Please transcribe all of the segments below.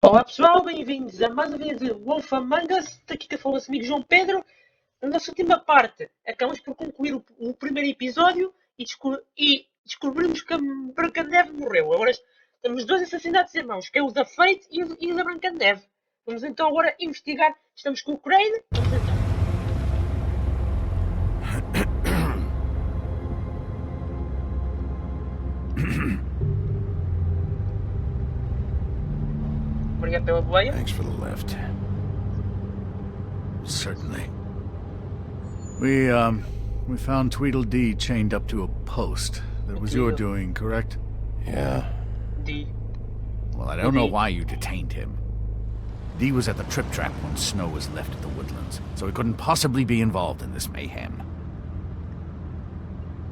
Olá pessoal, bem-vindos a mais um vídeo de Wolf Among Us. Daqui que fala-se comigo João Pedro. Na nossa última parte, acabamos por concluir o primeiro episódio e descobrimos que a Branca de Neve morreu. Agora temos dois assassinatos em mãos, que é o da Fate e o da Branca de Neve. Vamos então agora investigar. Estamos com o Crane. Vamos então. Obrigado pela boleia. Thanks for the lift. Certainly. We found Tweedledee chained up to a post. That was your doing, correct? Yeah. D. Well, I don't know why you detained him. Dee was at the trip trap when Snow was left at the woodlands, so he couldn't possibly be involved in this mayhem.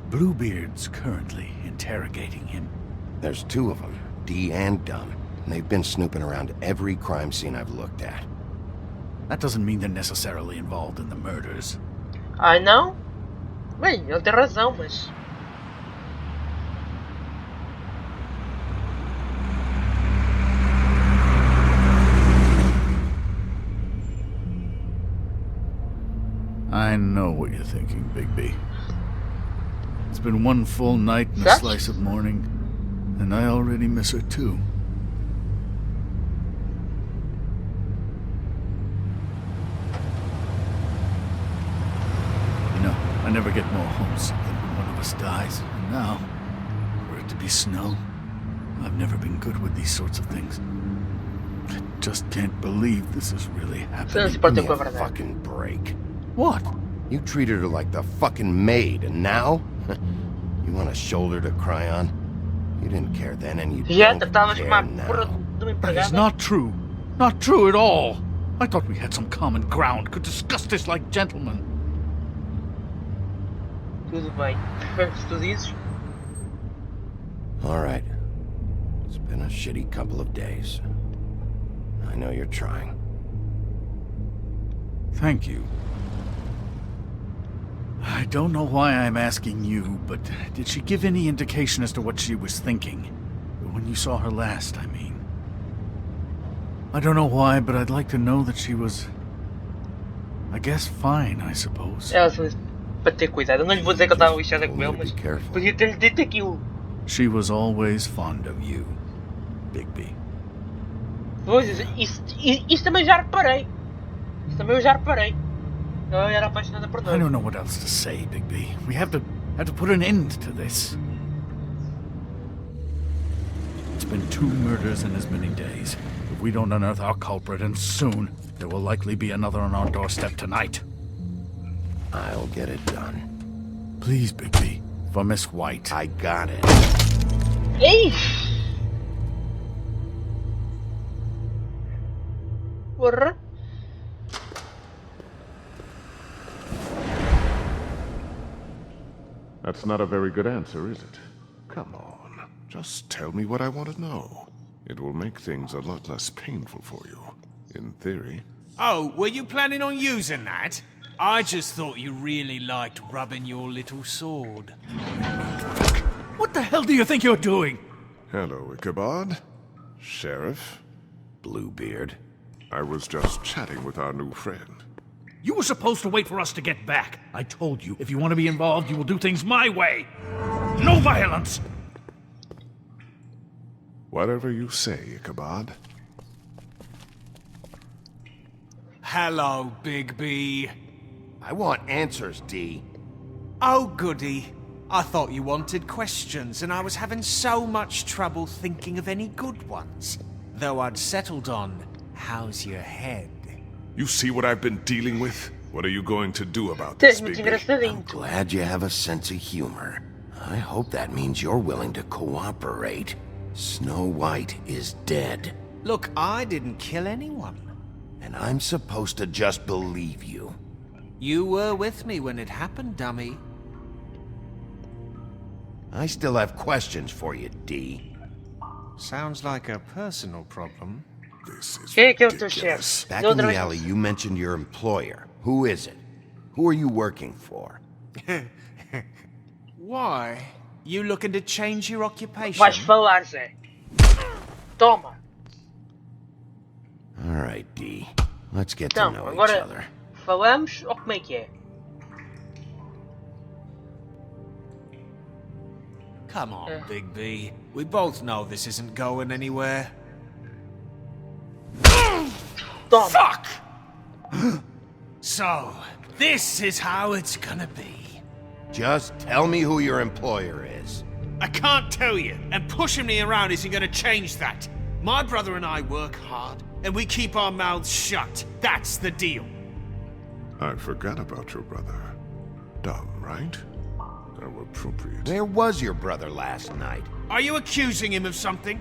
Bluebeard's currently interrogating him. There's two of them, Dee and Dunn. And they've been snooping around every crime scene I've looked at. That doesn't mean they're necessarily involved in the murders. Ai não? Bem, ele tem razão, mas... I know what you're thinking, Bigby. It's been one full night and a slice of morning, and I already miss her too. I never get more homesick than when one of us dies. And now, for it to be Snow, I've never been good with these sorts of things. I just can't believe this is really happening. Give me a fucking break. What? You treated her like the fucking maid, and now? You want a shoulder to cry on? You didn't care then, and you don't care now. That is not true. Not true at all. I thought we had some common ground, could discuss this like gentlemen. Tudo bem. Se tu dizes. All right. It's been a shitty couple of days. I know you're trying. Thank you. I don't know why I'm asking you, but did she give any indication as to what she was thinking? When you saw her last, I mean. I don't know why, but I'd like to know that she was... I guess fine, I suppose. Para ter cuidado. Eu não lhe vou dizer que eu estava lixada com ele, mas podia ter-lhe dito aquilo. She was always fond of you, Bigby. Pois, isso também já reparei. Isso também eu já reparei. Eu era apaixonada por nós. I don't know what else to say, Bigby. We have to put an end to this. It's been 2 murders in as many days. If we don't unearth our culprit, and soon, there will likely be another on our doorstep tonight. I'll get it done. Please, Bigby. For Miss White. I got it. Ei! Porra! That's not a very good answer, is it? Come on. Just tell me what I want to know. It will make things a lot less painful for you. In theory. Oh, were you planning on using that? I just thought you really liked rubbing your little sword. What the hell do you think you're doing? Hello, Ichabod. Sheriff. Bluebeard. I was just chatting with our new friend. You were supposed to wait for us to get back. I told you, if you want to be involved, you will do things my way. No violence! Whatever you say, Ichabod. Hello, Bigby. I want answers, Dee. Oh, goody. I thought you wanted questions, and I was having so much trouble thinking of any good ones. Though I'd settled on, how's your head? You see what I've been dealing with? What are you going to do about this, Bigby? I'm glad you have a sense of humor. I hope that means you're willing to cooperate. Snow White is dead. Look, I didn't kill anyone. And I'm supposed to just believe you. You were with me when it happened, dummy. I still have questions for you, Dee. Sounds like a personal problem. This is ridiculous. Back in the alley, you mentioned your employer. Who is it? Who are you working for? Why? You looking to change your occupation? Vais falar, Zé. Toma. Alright, D. Let's get to Então, know each agora other. falamos ou como é que é? Come on, Big B. We both know this isn't going anywhere. Toma! Fuck! So, this is how it's gonna be. Just tell me who your employer is. I can't tell you, and pushing me around isn't gonna change that. My brother and I work hard, and we keep our mouths shut. That's the deal. I forgot about your brother. Dumb, right? How appropriate. Where was your brother last night? Are you accusing him of something?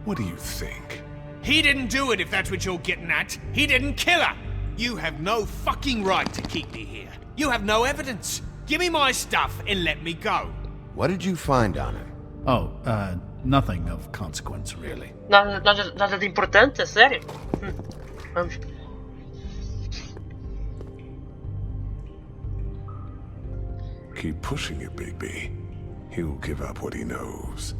What do you think? He didn't do it, if that's what you're getting at. He didn't kill her. You have no fucking right to keep me here. You have no evidence. Give me my stuff and let me go. What did you find on him? Oh, nothing of consequence, really. Nada de importante, a sério? Vamos. Keep pushing it, Bigby. He'll give up what he knows.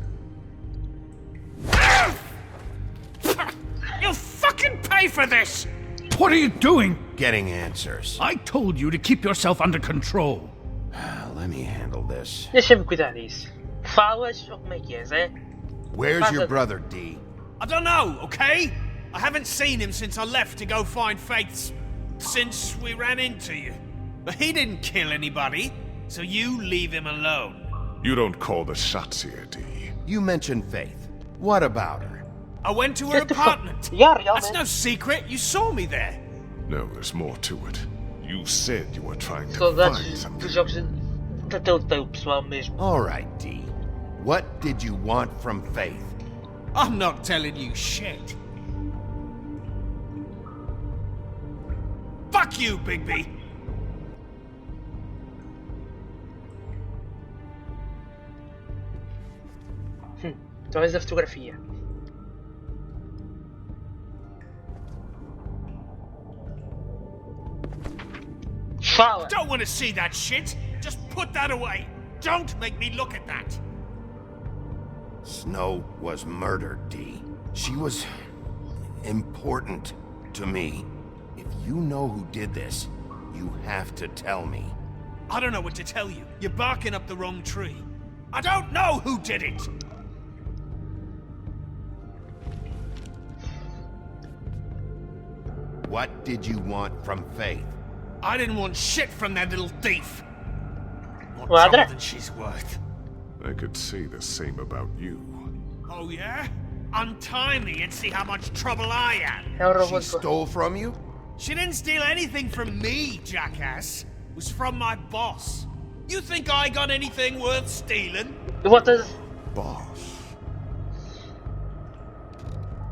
You'll fucking pay for this! What are you doing? Getting answers. I told you to keep yourself under control. Let me handle this. Deixa-me cuidar disso. Falas ou como é que és, é? Where's your brother, D? I don't know, okay? I haven't seen him since I left to go find Faith's... since we ran into you. But he didn't kill anybody, so you leave him alone. You don't call the shots here, D. You mentioned Faith. What about her? I went to her Get the fuck- apartment. Yeah, realmente. That's no secret, you saw me there. No, there's more to it. You said you were trying to Saudades find dos something. jogos da Telltale, pessoal mesmo. Alright, D. What did you want from Faith? I'm not telling you shit. Fuck you, Bigby! Talvez a fotografia. Fala! Don't want to see that shit! Just put that away! Don't make me look at that! Snow was murdered, D. She was important to me. If you know who did this, you have to tell me. I don't know what to tell you. You're barking up the wrong tree. I don't know who did it! What did you want from Faith? I didn't want shit from that little thief. More Ladra. trouble than she's worth. I could say the same about you. Oh yeah? Untie me and see how much trouble I am. É um She robô. stole from you? She didn't steal anything from me, jackass. It was from my boss. You think I got anything worth stealing? What does... Boss.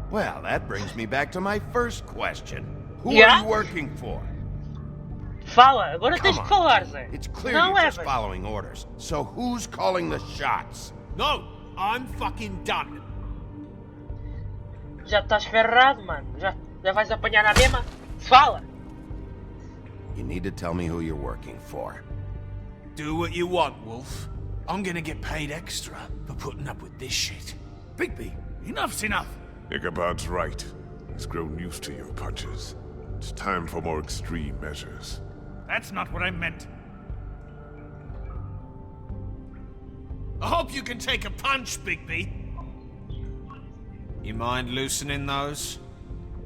Well, that brings me back to my first question. Who Yeah? are you working for? Fala, agora tens Come de falar, on, Zé. it's clear Não you're é, just velho. following orders. So who's calling the shots? No, I'm fucking done. Já estás ferrado, mano. Já vais apanhar na mesma? Fala! You need to tell me who you're working for. Do what you want, Wolf. I'm gonna get paid extra for putting up with this shit. Bigby, enough's enough. Ichabod's right. He's grown used to your punches. It's time for more extreme measures. That's not what I meant. I hope you can take a punch, Bigby. You mind loosening those?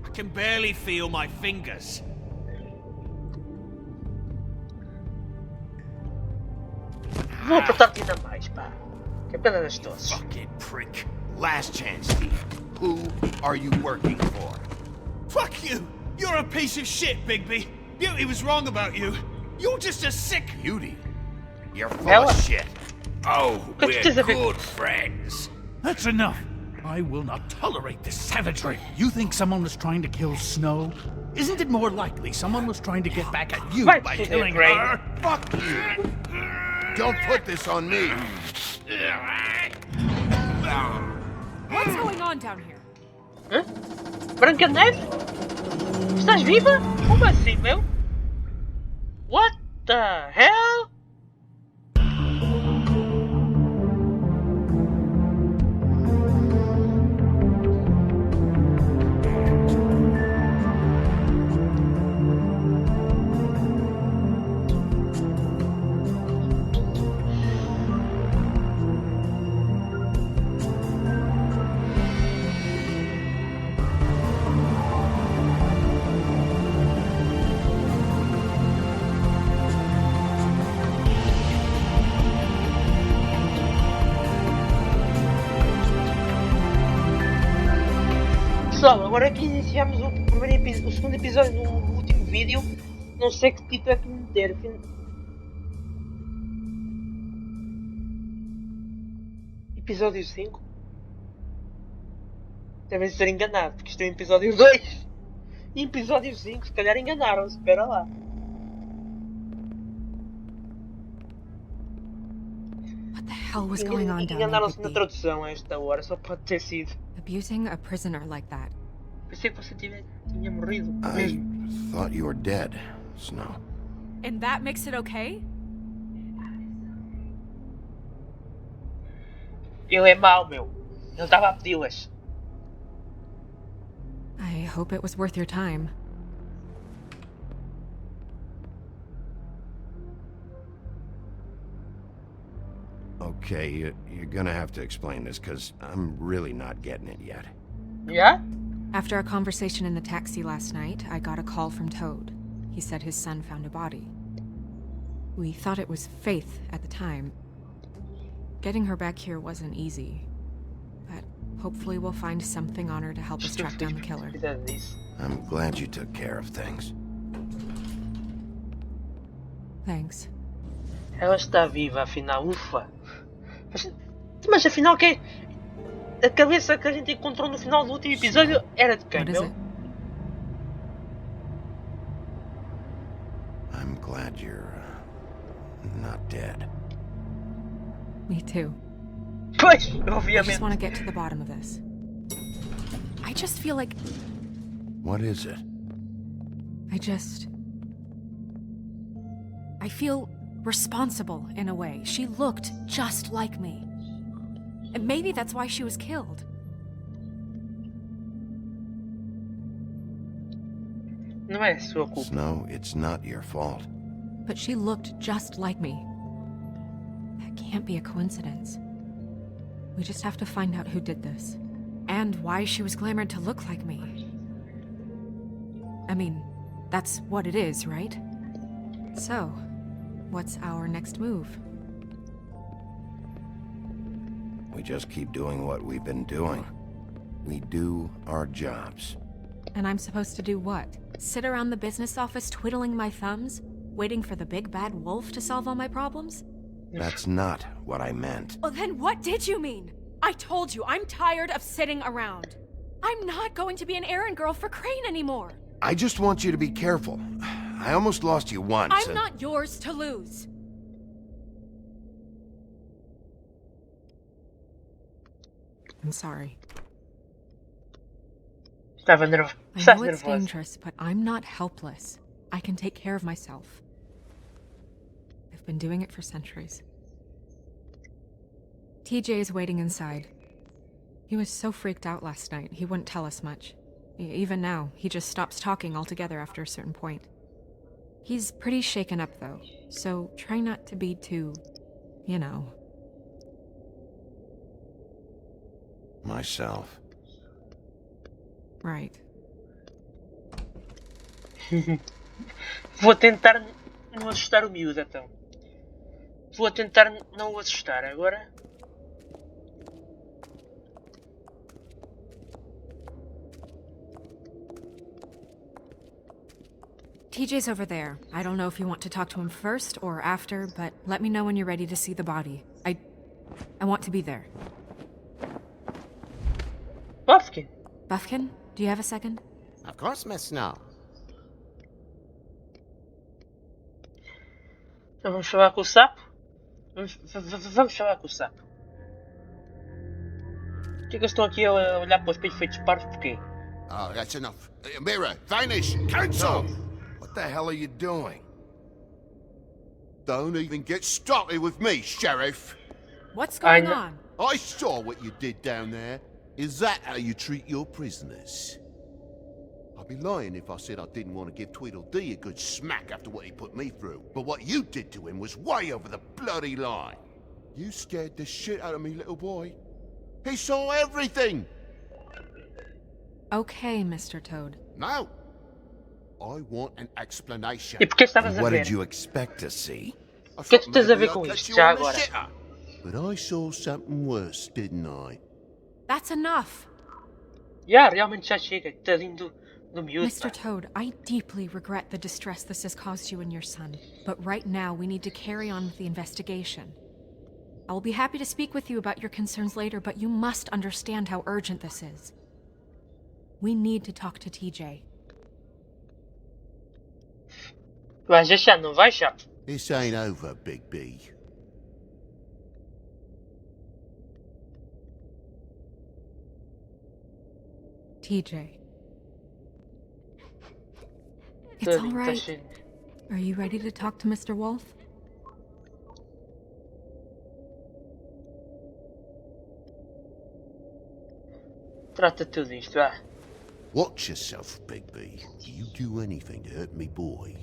I can barely feel my fingers. Vou apertar-te ainda mais, pá. Que pena das tosses. Fucking prick. Last chance, Steve. Who are you working for? Fuck you! You're a piece of shit, Bigby. Beauty was wrong about you. You're just a sick... Beauty. You're full Ela? of shit. Oh, Que we're precisa ver- good friends. That's enough. I will not tolerate this savagery. You think someone was trying to kill Snow? Isn't it more likely someone was trying to get back at you Right, by Sue, killing Ray. her? Fuck you. Don't put this on me. What's going on down here? Hã? Branca de Neve? Estás viva? Como assim, meu? What the hell? Pessoal, agora que iniciamos o segundo episódio no último vídeo, não sei que título é que meter. Episódio 5? Devem ser enganado, porque isto é o episódio 2. E episódio 5, se calhar enganaram-se, espera lá. What the hell was going on down there, Enganaram-se na Bigby? tradução a esta hora, só pode ter sido. Abusing a prisoner like that. Pensei que você tinha morrido. I thought you were dead, Snow. And that makes it okay? Ele é mau, meu. Ele estava a pedi-las. I hope it was worth your time. Okay, you're gonna have to explain this, because I'm really not getting it yet. Yeah? After a conversation in the taxi last night, I got a call from Toad. He said his son found a body. We thought it was Faith at the time. Getting her back here wasn't easy. But hopefully we'll find something on her to help us track down the killer. I'm glad you took care of things. Thanks. Ela está viva, afinal, ufa. Mas afinal, que a cabeça que a gente encontrou no final do último episódio era de quem, What is meu? it? I'm glad you're not dead. Me too. Pois, I just obviamente. want to get to the bottom of this. I just feel like What is it? I feel responsible in a way. She looked just like me. And maybe that's why she was killed. Não é sua culpa. Snow, it's not your fault. But she looked just like me. That can't be a coincidence. We just have to find out who did this. And why she was glamored to look like me. I mean, that's what it is, right? So, what's our next move? We just keep doing what we've been doing. We do our jobs. And I'm supposed to do what? Sit around the business office twiddling my thumbs? Waiting for the big bad wolf to solve all my problems? That's not what I meant. Well, then what did you mean? I told you, I'm tired of sitting around. I'm not going to be an errand girl for Crane anymore. I just want you to be careful. I almost lost you once. I'm not yours to lose. I'm sorry. Estava nervoso. I Estás know it's nervoso. dangerous, but I'm not helpless. I can take care of myself. I've been doing it for centuries. TJ is waiting inside. He was so freaked out last night, he wouldn't tell us much. Even now, he just stops talking altogether after a certain point. He's pretty shaken up, though, so try not to be too, you know. Myself. Right. Vou tentar não assustar o miúdo, então. Vou tentar não o assustar agora. TJ's over there. I don't know if you want to talk to him first or after, but let me know when you're ready to see the body. I want to be there. Buffkin. Buffkin, do you have a second? Of course, Miss Snow. Então vamos falar com o sapo? Vamos falar com o sapo. Por que eles estão aqui a olhar para os peitos feitos parvos? Porquê? Oh, that's enough. Mira, vanish! Cancel! What the hell are you doing? Don't even get started with me, Sheriff. What's going know- on? I saw what you did down there. Is that how you treat your prisoners? I'd be lying if I said I didn't want to give Tweedledee a good smack after what he put me through. But what you did to him was way over the bloody line. You scared the shit out of me, little boy. He saw everything. Okay, Mr. Toad. Now, I want an explanation. E porquê estavas a What ver? did you expect to see? I que thought tu tens a ver maybe com I'd isto, catch you já on the agora? shitter. But I saw something worse, didn't I? That's enough. Realmente já chega. Tadinho do miúdo, Mr. pá. Toad, I deeply regret the distress this has caused you and your son. But right now, we need to carry on with the investigation. I will be happy to speak with you about your concerns later, but you must understand how urgent this is. We need to talk to TJ. Vais deixar, não vais, chato? This ain't over, Big B. TJ. It's Tadinho, all tá right. cheio. Are you ready to talk to Mr. Wolf? Trata tudo isto, vá. Watch yourself, Big B. You do anything to hurt me boy.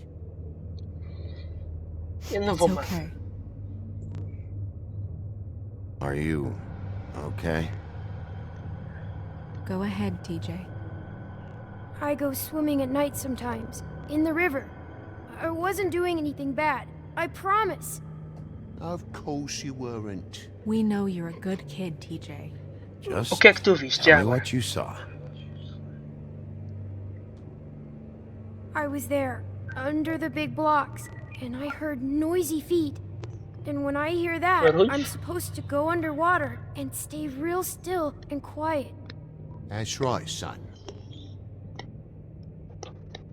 Eu não It's vou mais. okay. Are you okay? Go ahead, TJ. I go swimming at night sometimes, in the river. I wasn't doing anything bad. I promise. Of course you weren't. We know you're a good kid, TJ. Just O que é que tu viste, tell já me agora? what you saw. I was there, under the big blocks, and I heard noisy feet. And when I hear that, Barulhos? I'm supposed to go underwater and stay real still and quiet. That's right, son.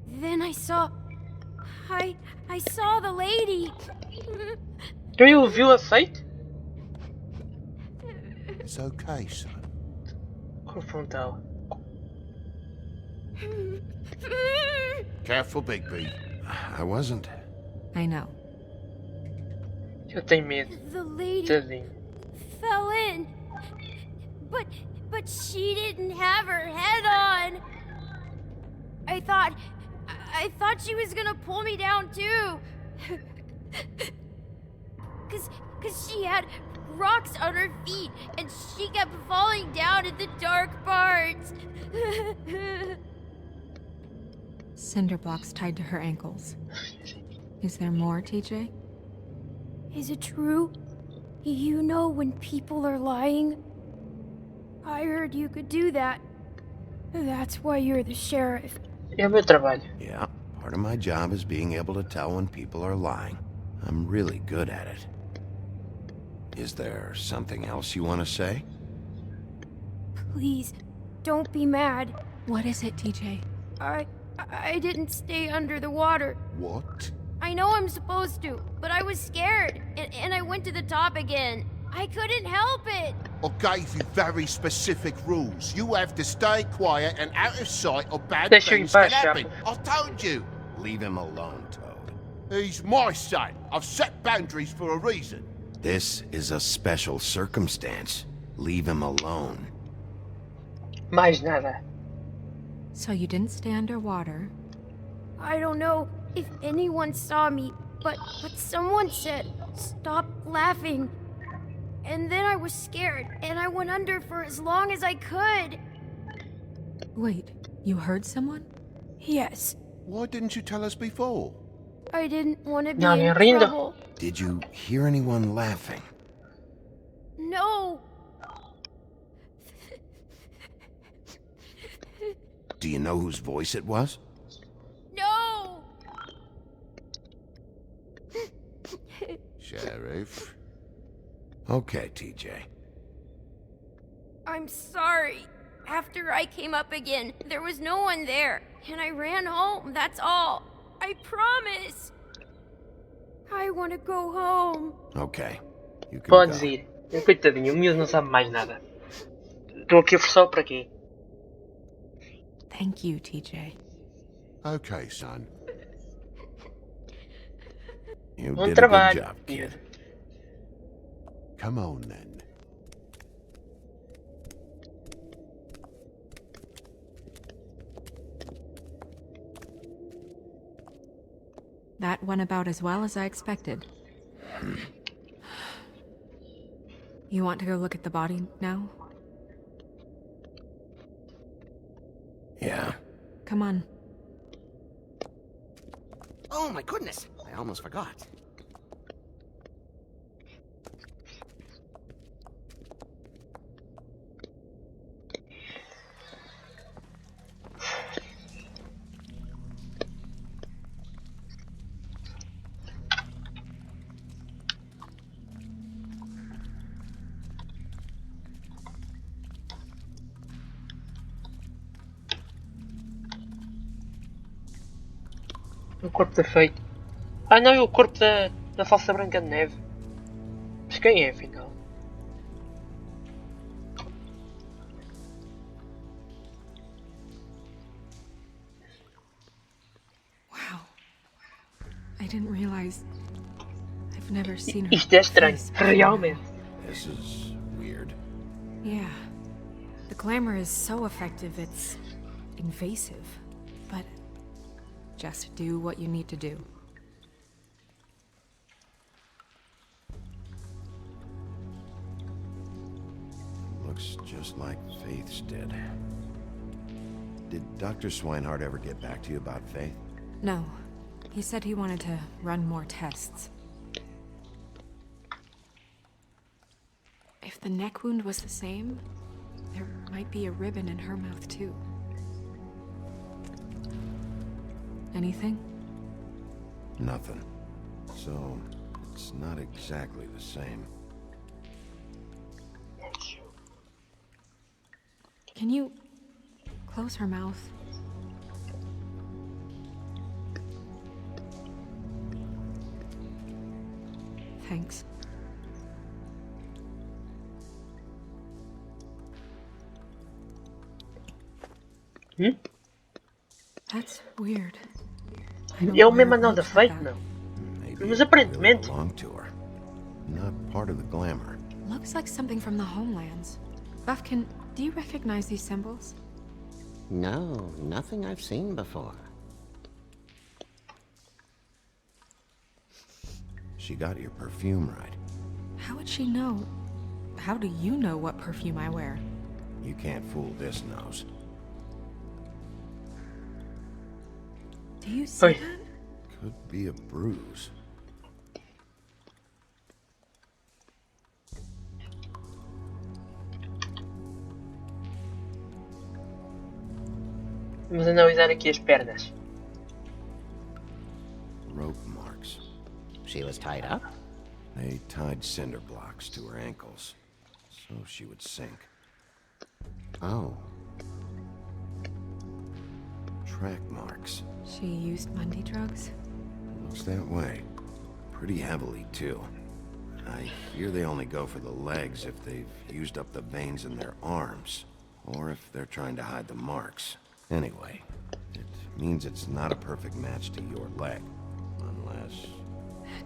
Then I saw... I saw the lady. Quem ouviu a feito? It's okay, son. Confrontá-la. Careful, Big B. I wasn't. I know. Eu tenho medo. The lady Tadinho. fell in. But she didn't have her head on. I thought she was gonna pull me down too. Cause she had rocks on her feet and she kept falling down in the dark parts. Cinder blocks tied to her ankles. Is there more, TJ? Is it true? You know when people are lying? I heard you could do that. That's why you're the sheriff. É o meu trabalho. Yeah, part of my job is being able to tell when people are lying. I'm really good at it. Is there something else you want to say? Please, don't be mad. What is it, TJ? I didn't stay under the water. What? I know I'm supposed to, but I was scared, and I went to the top again. I couldn't help it. I gave you very specific rules. You have to stay quiet and out of sight or bad Deixa eu em things paz, can happen. Chapo. I told you. Leave him alone, Toad. He's my son. I've set boundaries for a reason. This is a special circumstance. Leave him alone. Mais nada. So you didn't stay underwater. I don't know if anyone saw me, but someone said, "Stop laughing." And then I was scared, and I went under for as long as I could. Wait, you heard someone? Yes, Why didn't you tell us before? I didn't want to be No, me in rindo. trouble. Did you hear anyone laughing? No, Do you know whose voice it was? no. Sheriff. Okay, TJ. I'm sorry. After I came up again, there was no one there, and I ran home, that's all. I promise. I want to go home. Okay. You can Podes go. ir. Coitadinho, o miúdo não sabe mais nada. Estou aqui a forçar para quê? Thank you, TJ. Okay, son. You Bom did a good trabalho. job, kid. Come on, then. That went about as well as I expected. You want to go look at the body now? Yeah. Come on. Oh my goodness, I almost forgot. O corpo perfeito. Ah não, é o corpo da falsa Branca de Neve. Mas quem é afinal? Wow. I didn't realize I've never seen her Isto é estranho, face before realmente. now. This is weird. Yeah. The glamour is so effective, it's invasive. But just do what you need to do. Looks just like Faith's did. Did Dr. Swinehart ever get back to you about Faith? No. He said he wanted to run more tests. If the neck wound was the same, there might be a ribbon in her mouth too. Anything? Nothing. So, it's not exactly the same. Can you close her mouth? Thanks. That's weird. É o mesmo anel da Fate, não? Maybe Mas it aparentemente. really belonged to her. Not part of the glamour. Looks like something from the homelands. Buffkin, do you recognize these symbols? No, nothing I've seen before. She got your perfume right. How would she know? How do you know what perfume I wear? You can't fool this nose. Do you see Oi. that? Could be a bruise. Vamos analisar aqui as pernas. Rope marks. She was tied up? They tied cinder blocks to her ankles, so she would sink. Oh. Track marks. She used Mundy drugs? Looks that way. Pretty heavily, too. I hear they only go for the legs if they've used up the veins in their arms, or if they're trying to hide the marks. Anyway, it means it's not a perfect match to your leg, unless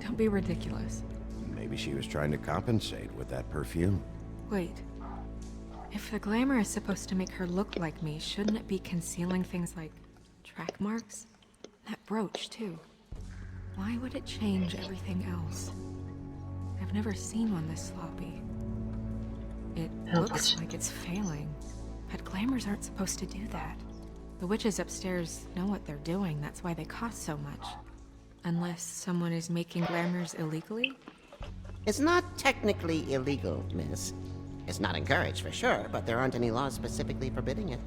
Don't be ridiculous. maybe she was trying to compensate with that perfume. Wait. If the glamour is supposed to make her look like me, shouldn't it be concealing things like track marks? That brooch, too. Why would it change everything else? I've never seen one this sloppy. It looks like it's failing, but glamours aren't supposed to do that. The witches upstairs know what they're doing, that's why they cost so much. Unless someone is making glamours illegally? It's not technically illegal, miss. It's not encouraged for sure, but there aren't any laws specifically forbidding it.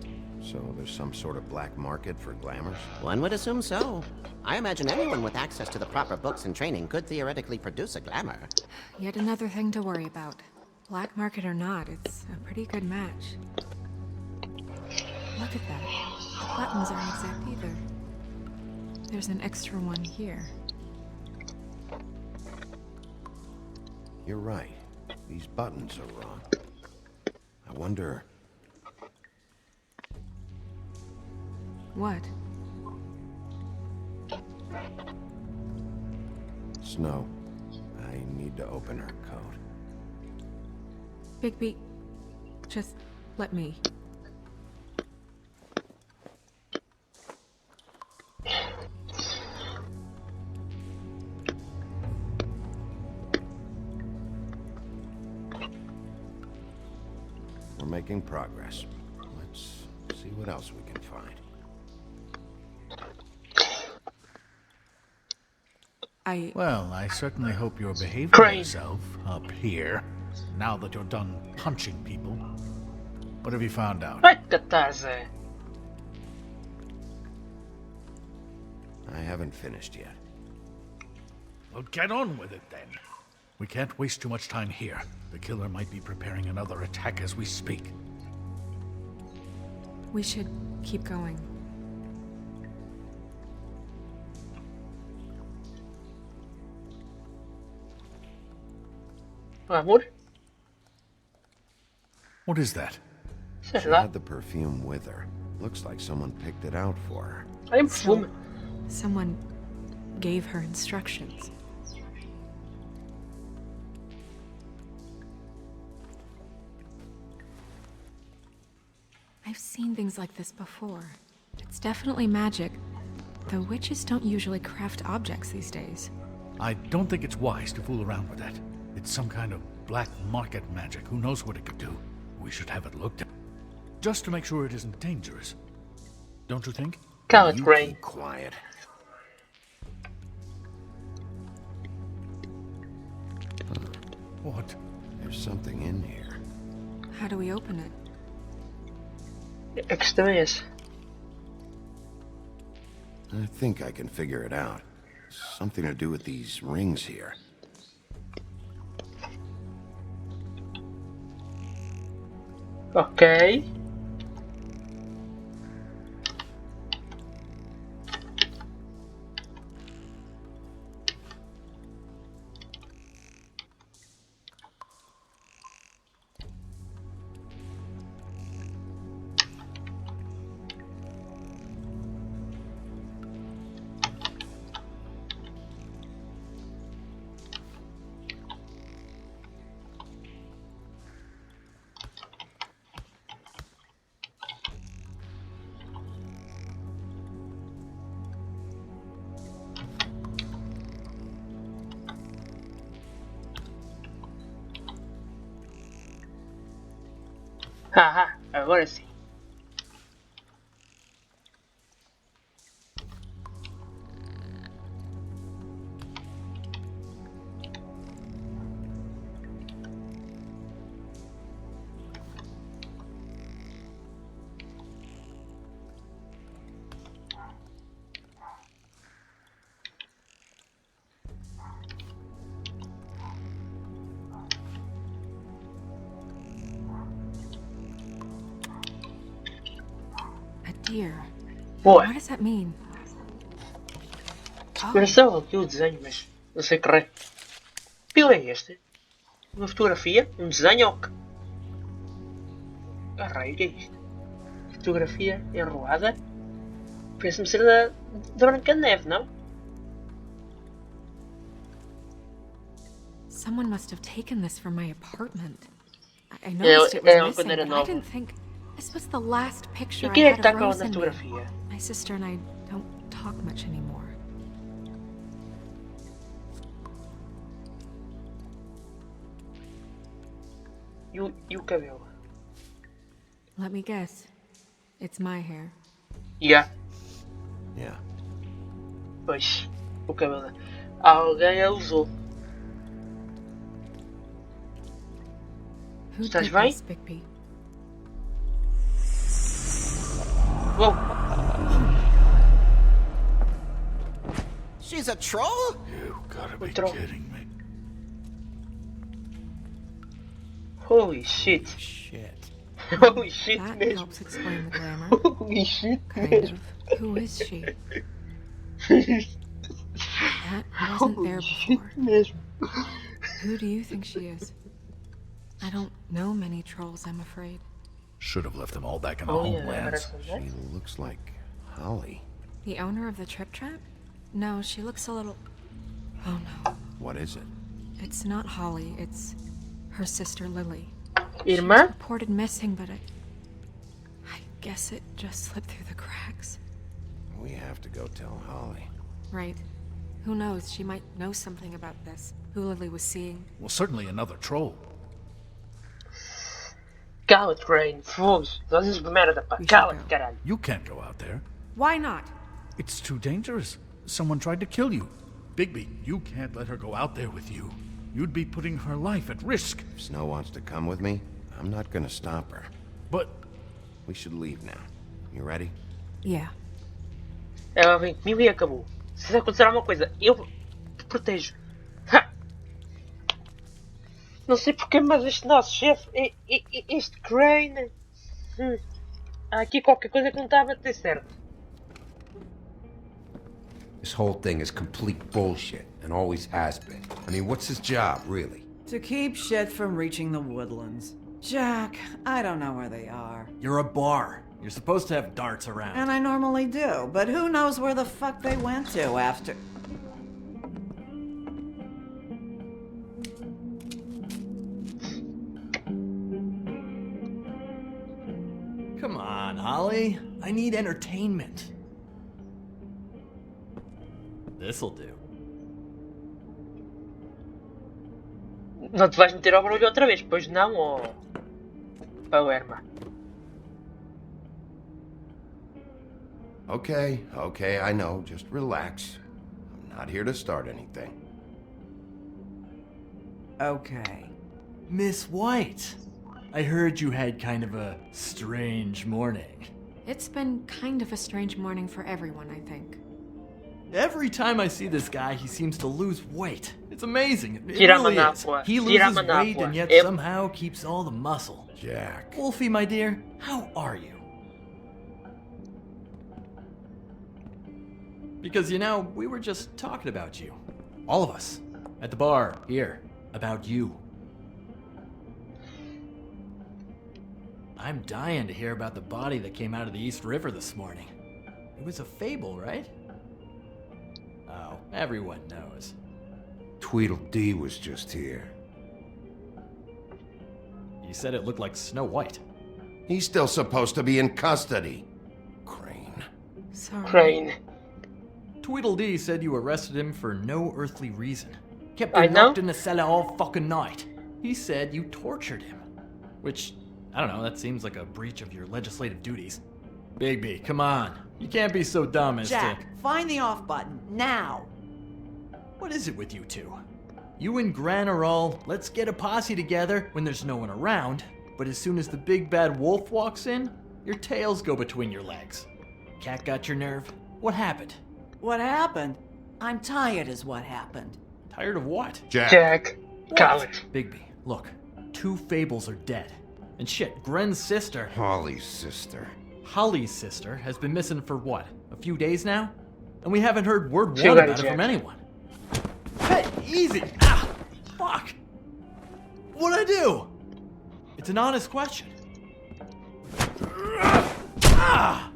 So there's some sort of black market for glamours? One would assume so. I imagine anyone with access to the proper books and training could theoretically produce a glamour. Yet another thing to worry about. Black market or not, it's a pretty good match. Look at that. The buttons aren't exact either. There's an extra one here. You're right. These buttons are wrong. I wonder... What? Snow, I need to open her coat. Bigby, just let me. We're making progress. Let's see what else we can find. Well, I certainly hope you're behaving Crane. yourself up here, now that you're done punching people. What have you found out? Vai catar, Zé. I haven't finished yet. Well, get on with it then. We can't waste too much time here. The killer might be preparing another attack as we speak. We should keep going. Amor? What is that? Sei She lá. had the perfume with her. Looks like someone picked it out for her. Olha um So, perfume. someone gave her instructions. I've seen things like this before. It's definitely magic, though witches don't usually craft objects these days. I don't think it's wise to fool around with that. It's some kind of black market magic. Who knows what it could do? We should have it looked at. Just to make sure it isn't dangerous. Don't you think? Cala-te, You Gray. keep quiet. What? There's something in here. How do we open it? A questão é essa. I think I can figure it out. Something to do with these rings here. Ok. Haha, agora sim. A deer. Boa. What does that mean? Oh, Engraçado aqui o desenho, mas não sei que raio. Que pio é este? Uma fotografia? Um desenho ou que? Ah, raio, o que é isto? Fotografia enrolada? Parece-me ser da Branca de Neve, não? someone must have taken this from my apartment. I noticed it was quando missing, era but I nova. didn't think this was the last picture E I quem é que had está of com ela Rose na and me. fotografia? My sister and I don't talk much anymore. E o cabelo? Let me guess. It's my hair. Yeah. Yeah. Pois, o cabelo. Alguém a usou. Who Estás did bem? this, Bigby? Uou! She's a troll? You gotta be Control. kidding me. Holy shit! Shit. Holy shit That mesmo! helps explain the glamour. Holy shit Kind mesmo! of. Who is she? That wasn't there Holy shit before. mesmo! Who do you think she is? I don't know many trolls, I'm afraid. Should have left them all back in the Oh yeah, homelands. parece She looks like Holly. The owner of the Trip Trap? No, she looks a little... Oh no. What is it? It's not Holly, it's her sister Lily. Irmã? Reported missing, but I guess it just slipped through the cracks. We have to go tell Holly. Right. Who knows, she might know something about this. Who Lily was seeing. Well, certainly another troll. Cala-te, Rain! Fogo! Nós és de merda, pá! We should Cala-te, go. caralho! You can't go out there. Why not? It's too dangerous. Someone tried to kill you. Bigby, you can't let her go out there with you. You'd be putting her life at risk. If Snow wants to come with me, I'm not gonna stop her. But We should leave now. You ready? Yeah. Ela vem comigo e acabou. Se acontecer alguma coisa, eu te protejo. Ha! Não sei porque, mas este nosso chefe, este Crane... Há aqui qualquer coisa que não está a bater certo. This whole thing is complete bullshit, and always has been. I mean, what's his job, really? To keep shit from reaching the woodlands. Jack, I don't know where they are. You're a bar. You're supposed to have darts around. And I normally do, but who knows where the fuck they went to after... Come on, Holly. I need entertainment. This'll do. Não te vais meter ao barulho outra vez, pois não, ou... Palerma. Okay, I know. Just relax. I'm not here to start anything. Okay. Miss White, I heard you had kind of a strange morning. It's been kind of a strange morning for everyone, I think. Every time I see this guy, he seems to lose weight. It's amazing. It Tira really a is. manápoa. He Tira a loses weight manápoa. and yet Yep. somehow keeps all the muscle. Jack. Wolfie, my dear, how are you? Because, you know, we were just talking about you. All of us. At the bar, here. About you. I'm dying to hear about the body that came out of the East River this morning. It was a fable, right? Oh, everyone knows. Tweedledee was just here. You said it looked like Snow White. He's still supposed to be in custody. Crane. Sorry. Crane. Tweedledee said you arrested him for no earthly reason. Kept I him know. locked in the cellar all fucking night. He said you tortured him. Which, I don't know, that seems like a breach of your legislative duties. Bigby, come on. You can't be so dumb as Jack, find the off button, now! What is it with you two? You and Gran are all, let's get a posse together when there's no one around, but as soon as the big bad wolf walks in, your tails go between your legs. Cat got your nerve? What happened? What happened? I'm tired is what happened. Tired of what? Jack. Coward. Bigby, look. 2 fables are dead. And shit, Gren's sister, Holly's sister. Holly's sister, has been missing for what? A few days now? And we haven't heard word Feel one better, about it from Jack. anyone. Hey, easy! Ah! Fuck! What'd I do? It's an honest question. Ah!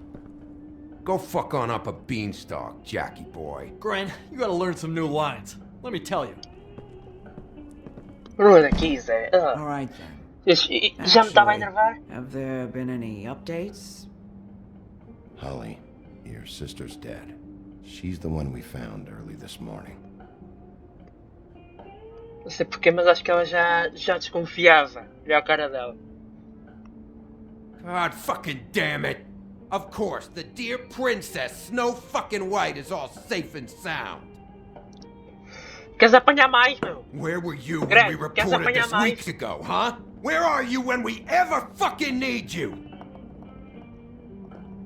Go fuck on up a beanstalk, Jackie boy. Gren, you gotta learn some new lines. Let me tell you. Rua daqui, Zé. Alright then. Já me estava a Actually, enervar? have there been any updates? Holly, your sister's dead. She's the one we found early this morning. Não sei porquê, mas acho que ela já desconfiava. Olha a cara dela. God fucking damn it! Of course, the dear princess Snow fucking White is all safe and sound. Queres apanhar mais, meu? Where were you when Greg, we queres reported apanhar this mais? weeks ago, huh? Where are you when we ever fucking need you?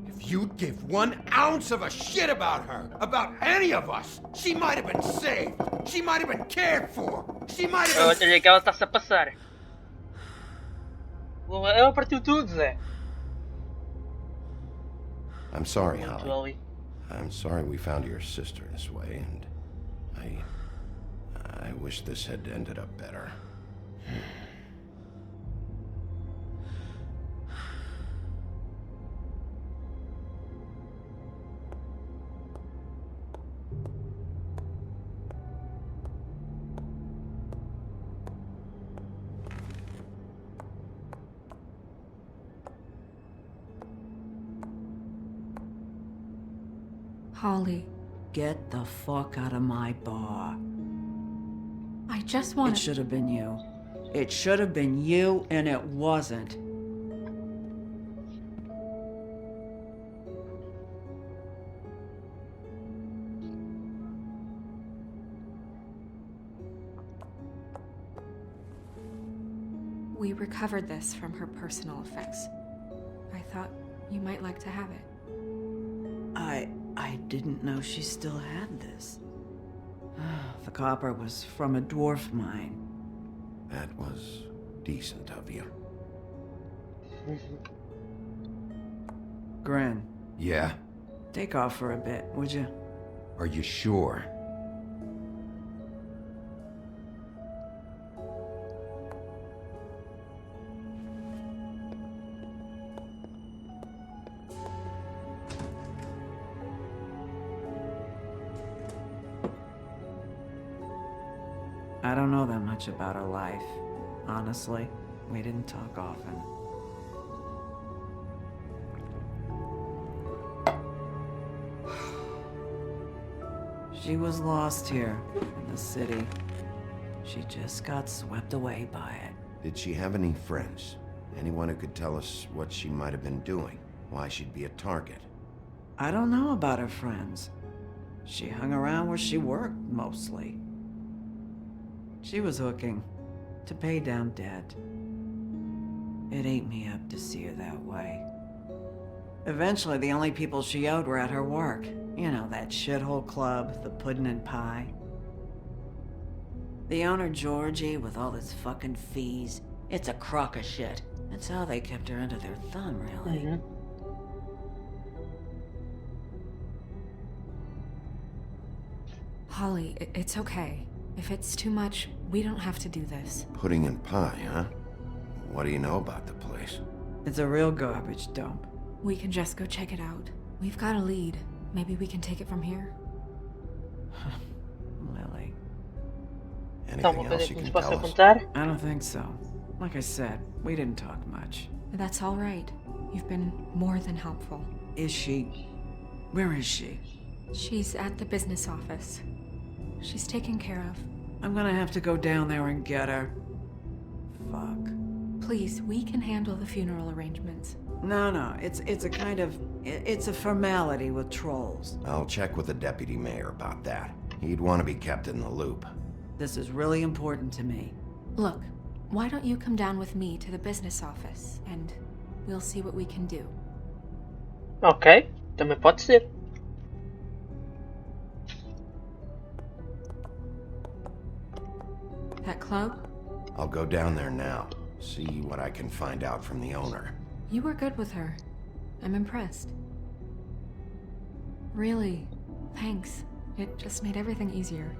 If you'd give 1 ounce of a shit about her, about any of us, she might have been saved. She might have been cared for. She might have been... Olha que ela está-se a passar. Ela partiu tudo, Zé. I'm sorry, Muito Holly. ali. I'm sorry we found your sister this way, and I wish this had ended up better. Holly, Get the fuck out of my bar. I just It want should have been you. It should have been you, and it wasn't. We recovered this from her personal effects. I thought you might like to have it. I didn't know she still had this. The copper was from a dwarf mine. That was decent of you. Gren, Yeah? take off for a bit, would you? Are you sure? I don't know that much about her life. Honestly, we didn't talk often. She was lost here, in the city. She just got swept away by it. Did she have any friends? Anyone who could tell us what she might have been doing? Why she'd be a target? I don't know about her friends. She hung around where she worked, mostly. She was hooking, to pay down debt. It ate me up to see her that way. Eventually, the only people she owed were at her work. You know, that shithole club, the Puddin' and Pie. The owner, Georgie, with all his fucking fees, it's a crock of shit. That's how they kept her under their thumb, really. Holly, it's okay. If it's too much, we don't have to do this. Pudding and pie, huh? What do you know about the place? It's a real garbage dump. We can just go check it out. We've got a lead. Maybe we can take it from here. Lily. Anything else you can tell us? I don't think so. Like I said, we didn't talk much. That's all right. You've been more than helpful. Is she... Where is she? She's at the business office. She's taken care of. I'm gonna have to go down there and get her. Fuck. Please, we can handle the funeral arrangements. No, it's a kind of... It's a formality with trolls. I'll check with the deputy mayor about that. He'd want to be kept in the loop. This is really important to me. Look, why don't you come down with me to the business office, and we'll see what we can do. Ok, também pode ser. That club? I'll go down there now. See what I can find out from the owner. You were good with her. I'm impressed. Really, thanks. It just made everything easier.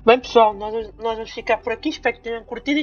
Bem pessoal, nós vamos ficar por aqui. Espero que tenham curtido.